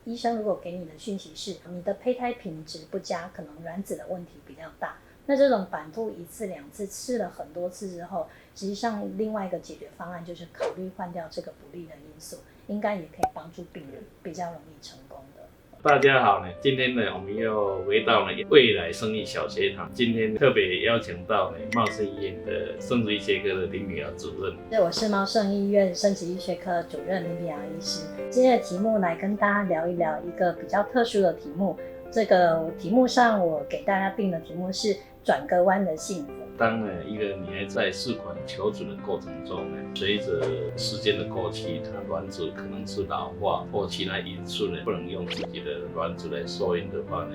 医生如果给你的讯息是你的胚胎品质不佳，可能卵子的问题比较大，那这种反复1次2次试了很多次之后，实际上另外一个解决方案就是考虑换掉这个不利的因素，应该也可以帮助病人比较容易成功的。大家好呢，今天呢我们又回到未来生育小学堂，今天特别邀请到茂盛医院的生殖医学科的林炳尧主任。我是茂盛医院生殖医学科主任林炳尧医师。今天的题目来跟大家聊一聊一个比较特殊的题目，这个题目上我给大家定的题目是转个弯的幸福。当一个女孩在试管求子的过程中呢，随着时间的过去，她卵子可能是老化或其他因素呢，不能用自己的卵子来受孕的话呢，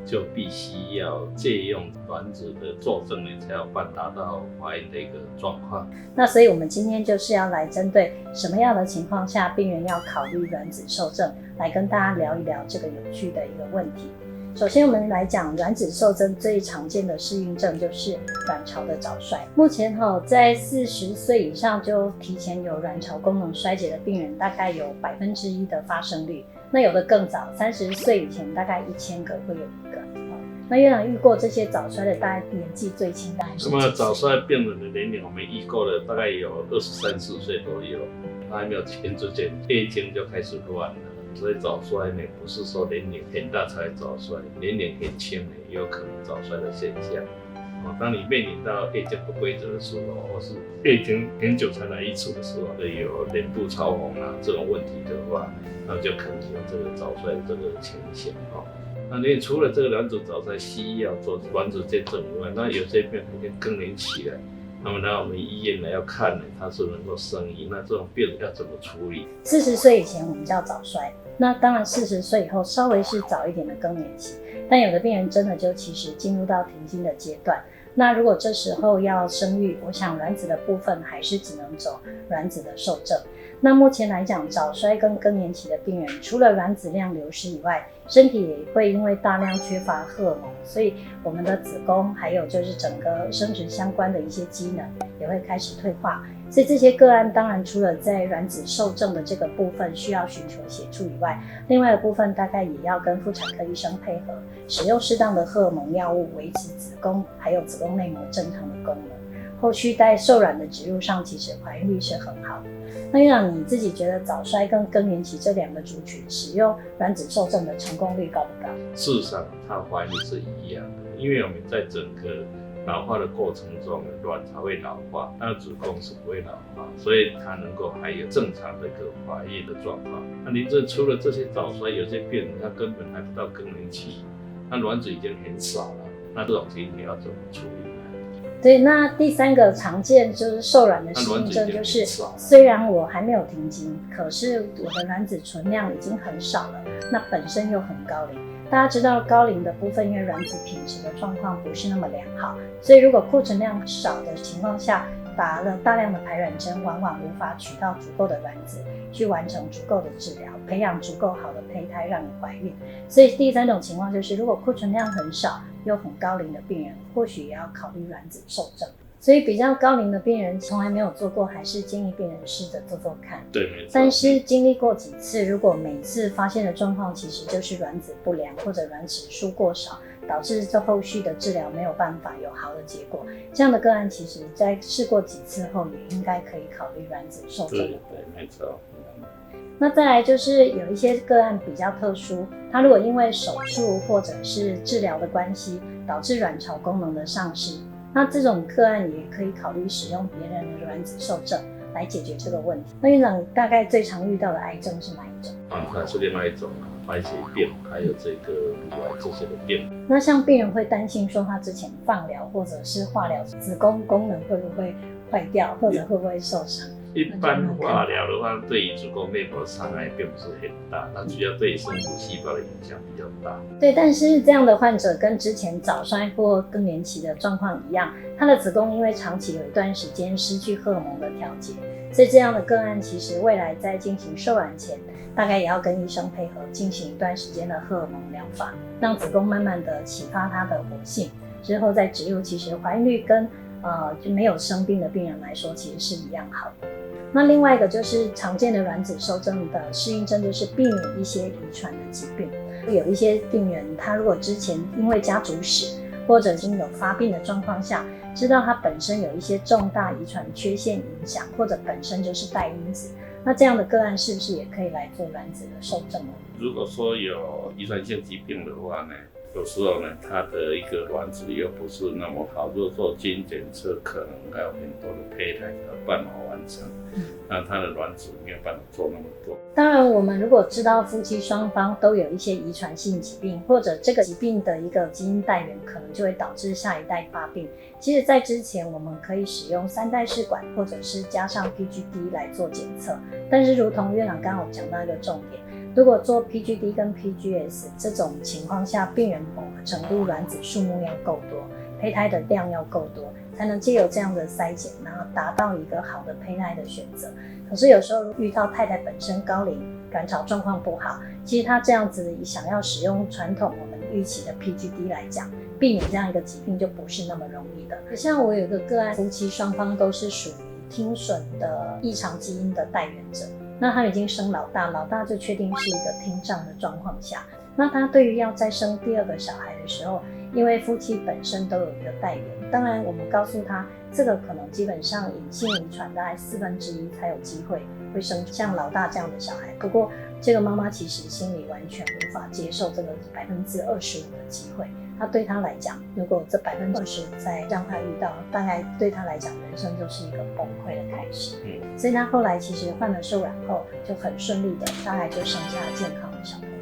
就必须要借用卵子的作证呢，才有办法达到怀孕的一个状况。那所以我们今天就是要来针对什么样的情况下病人要考虑卵子受证，来跟大家聊一聊这个有趣的一个问题。首先我们来讲卵子受证最常见的适应症就是卵巢的早衰。目前在40岁以上就提前有卵巢功能衰竭的病人大概有1%的发生率，那有的更早，30岁以前大概1000个会有1个。那院长遇过这些早衰的大概年纪最轻大概是？那么早衰病人的年龄我们遇过的大概有23、24岁左右，他还没有结婚之前月经就开始乱了。所以早衰呢，不是说年龄很大才早衰，年龄很轻呢也有可能早衰的现象。当你面临到月经不规则的时候，或是月经很久才来一次的时候，有脸部潮红这种问题的话，那就可能有这个早衰的这个情形。那你除了这个卵子早衰需要做卵子见证以外，那有些病人已经更年期了。那么来我们医院呢要看呢，他是能够生育，那这种病人要怎么处理？40岁以前我们叫早衰，那当然40岁以后稍微是早一点的更年期，但有的病人真的就其实进入到停经的阶段。那如果这时候要生育，我想卵子的部分还是只能走卵子的受证。那目前来讲，早衰跟更年期的病人，除了卵子量流失以外，身体也会因为大量缺乏荷尔蒙，所以我们的子宫还有就是整个生殖相关的一些机能也会开始退化。所以这些个案当然除了在卵子受证的这个部分需要寻求协助以外，另外的部分大概也要跟妇产科医生配合，使用适当的荷尔蒙药物维持子宫还有子宫内膜正常的功能。后续在受卵的植入上，其实怀孕率是很好的。那院长你自己觉得早衰跟更年期这两个族群使用卵子受证的成功率高不高？事实上，它怀孕是一样的，因为我们在整个老化的过程中，卵巢会老化，但子宫是不会老化，所以它能够还有正常的一个怀孕的状况。那您这除了这些早衰，有些病人他根本还不到更年期，那卵子已经很少了，那这种情形要怎么处理？对，那第三个常见就是受卵的适应症，就是虽然我还没有停经，可是我的卵子存量已经很少了，那本身又很高龄。大家知道高龄的部分，因为卵子品质的状况不是那么良好，所以如果库存量少的情况下，打了大量的排卵针，往往无法取到足够的卵子去完成足够的治疗，培养足够好的胚胎让你怀孕。所以第三种情况就是，如果库存量很少又很高龄的病人，或许也要考虑卵子受证。所以比较高龄的病人从来没有做过，还是建议病人试着做做看。对，没错。但是经历过几次，如果每次发现的状况其实就是卵子不良或者卵子数过少，导致这后续的治疗没有办法有好的结果，这样的个案其实在试过几次后，也应该可以考虑卵子受证。对，没错。那再来就是有一些个案比较特殊，他如果因为手术或者是治疗的关系，导致卵巢功能的丧失，那这种个案也可以考虑使用别人的卵子受证来解决这个问题。那院长大概最常遇到的癌症是哪一种？那是另外一种白血病，还有这个乳癌这些的病。那像病人会担心说他之前放疗或者是化疗，子宫功能会不会坏掉，或者会不会受伤？一般化疗的话，对于子宫内膜的伤害并不是很大，它主要对生殖细胞的影响比较大。对，但是这样的患者跟之前早衰或更年期的状况一样，他的子宫因为长期有一段时间失去荷尔蒙的调节，所以这样的个案其实未来在进行受卵前，大概也要跟医生配合进行一段时间的荷尔蒙疗法，让子宫慢慢的启发它的活性，之后再植入，其实怀孕率跟就没有生病的病人来说，其实是一样好的。那另外一个就是常见的卵子受精的适应症，就是避免一些遗传的疾病。有一些病人，他如果之前因为家族史或者已经有发病的状况下，知道他本身有一些重大遗传缺陷影响，或者本身就是带因子，那这样的个案是不是也可以来做卵子的受精呢？如果说有遗传性疾病的话呢，有时候呢，它的一个卵子又不是那么好，如果做基因检测，可能还有很多的胚胎才有办法完成，那它的卵子没有办法做那么多。当然，我们如果知道夫妻双方都有一些遗传性疾病，或者这个疾病的一个基因带源可能就会导致下一代发病，其实在之前我们可以使用3代试管，或者是加上 PGD 来做检测。但是如同院长刚好讲到一个重点，如果做 PGD 跟 PGS 这种情况下，病人某个程度卵子数目要够多，胚胎的量要够多，才能藉由这样的筛检，然后达到一个好的胚胎的选择。可是有时候遇到太太本身高龄，卵巢状况不好，其实她这样子想要使用传统我们预期的 PGD 来讲，避免这样一个疾病就不是那么容易的。像我有一个个案，夫妻双方都是属于听损的异常基因的带源者，那他已经生老大，老大就确定是一个听障的状况下，那他对于要再生第2个小孩的时候，因为夫妻本身都有一个带源，当然我们告诉他，这个可能基本上隐性遗传大概1/4才有机会会生像老大这样的小孩。不过这个妈妈其实心里完全无法接受这个25%的机会，她对她来讲，如果这20%再让她遇到，大概对她来讲，人生就是一个崩溃的开始。所以她后来其实换了受卵后，就很顺利的，大概就生下健康的小朋友。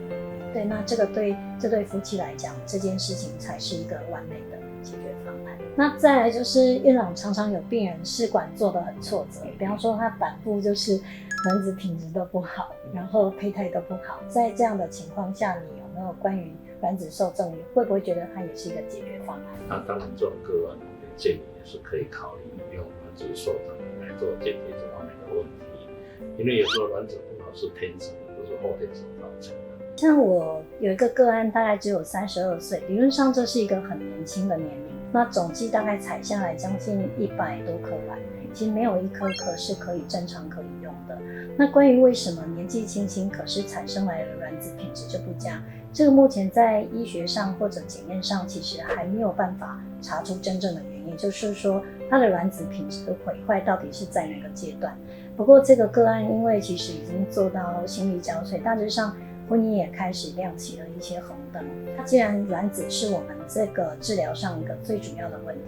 对，那这个对这对夫妻来讲，这件事情才是一个完美的解决方案。那再来就是院长常常有病人试管做得很挫折，比方说他反复就是卵子品质都不好，然后胚胎都不好，在这样的情况下，你有没有关于卵子受精，会不会觉得它也是一个解决方案？那当然，这种个案我们建议也是可以考虑用卵子受精来做解决这方面的问题，因为有时候卵子不好是天生的，不是后天所造成的。像我有一个个案，大概只有32岁，理论上这是一个很年轻的年龄，那总计大概采下来将近100多颗卵，其实没有1颗壳是可以正常可以用的。那关于为什么年纪轻轻可是产生来的卵子品质就不佳，这个目前在医学上或者检验上其实还没有办法查出真正的原因，就是说它的卵子品质的毁坏到底是在哪个阶段。不过这个个案因为其实已经做到心力交瘁，大致上婚姻也开始亮起了一些红灯。他既然卵子是我们这个治疗上一个最主要的问题，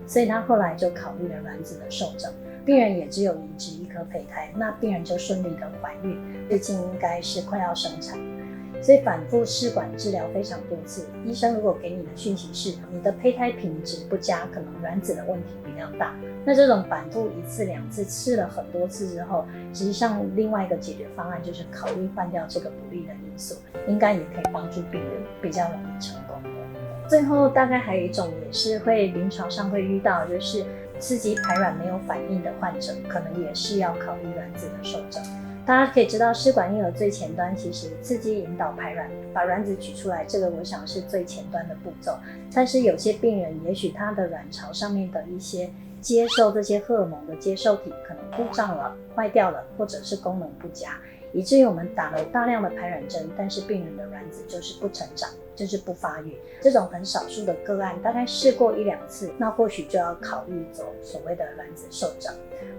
所以他后来就考虑了卵子的受精。病人也只有移植1颗胚胎，那病人就顺利的怀孕，最近应该是快要生产。所以反复试管治疗非常多次，医生如果给你的讯息是你的胚胎品质不佳，可能卵子的问题比较大，那这种反复1次2次试了很多次之后，实际上另外一个解决方案就是考虑换掉这个不利的因素，应该也可以帮助病人比较容易成功的。最后大概还有一种也是会临床上会遇到，就是刺激排卵没有反应的患者，可能也是要考虑卵子的受精。大家可以知道，试管婴儿最前端其实刺激引导排卵，把卵子取出来，这个我想是最前端的步骤。但是有些病人，也许他的卵巢上面的一些接受这些荷尔蒙的接受体可能故障了、坏掉了，或者是功能不佳，以至于我们打了大量的排卵针，但是病人的卵子就是不成长，就是不发育。这种很少数的个案，大概试过1-2次，那或许就要考虑走所谓的卵子受精。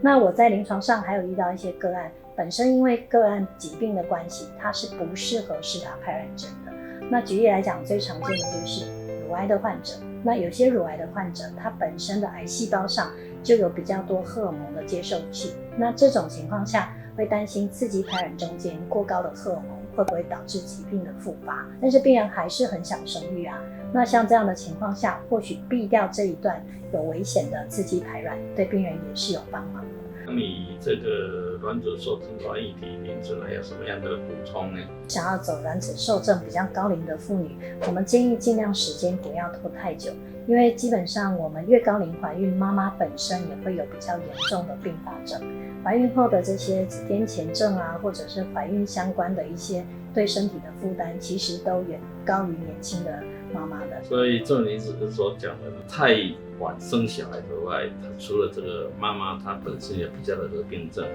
那我在临床上还有遇到一些个案，本身因为个案疾病的关系，它是不适合施打排卵针的。那举例来讲，最常见的就是乳癌的患者。那有些乳癌的患者，他本身的癌细胞上就有比较多荷尔蒙的接受器。那这种情况下，会担心刺激排卵中间过高的荷尔蒙会不会导致疾病的复发。但是病人还是很想生育啊。那像这样的情况下，或许避掉这一段有危险的刺激排卵，对病人也是有帮忙的。那你这个卵子受精卵议题名称还有什么样的补充呢？想要走卵子受精比较高龄的妇女，我们建议尽量时间不要拖太久，因为基本上我们越高龄怀孕，妈妈本身也会有比较严重的并发症。怀孕后的这些子癫前症啊，或者是怀孕相关的一些对身体的负担其实都远高于年轻的妈妈的。所以郑医师所讲的，太晚生小孩的话，除了这个妈妈她本身有比较的合并症，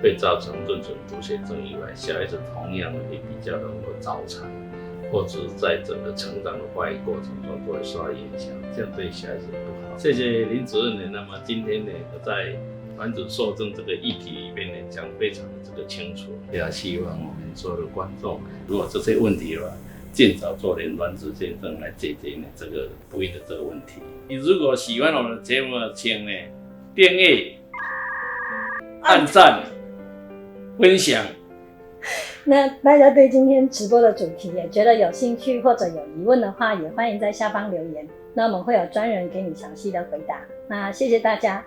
会造成妊娠毒血症以外，小孩子同样也比较能够早产，或者是在整个成长的发育过程中都会受到影响，这样对小孩子不好。谢谢林主任呢。那么今天呢，在卵子受精这个议题里面呢，讲非常的这个清楚，也希望我们所有的观众，如果这些问题的话，尽早做点卵子见证来解决呢这个不孕的这个问题。你如果喜欢我们的节目，请呢订阅、按赞、分享。那大家对今天直播的主题也觉得有兴趣或者有疑问的话，也欢迎在下方留言，那我们会有专人给你详细的回答。那谢谢大家。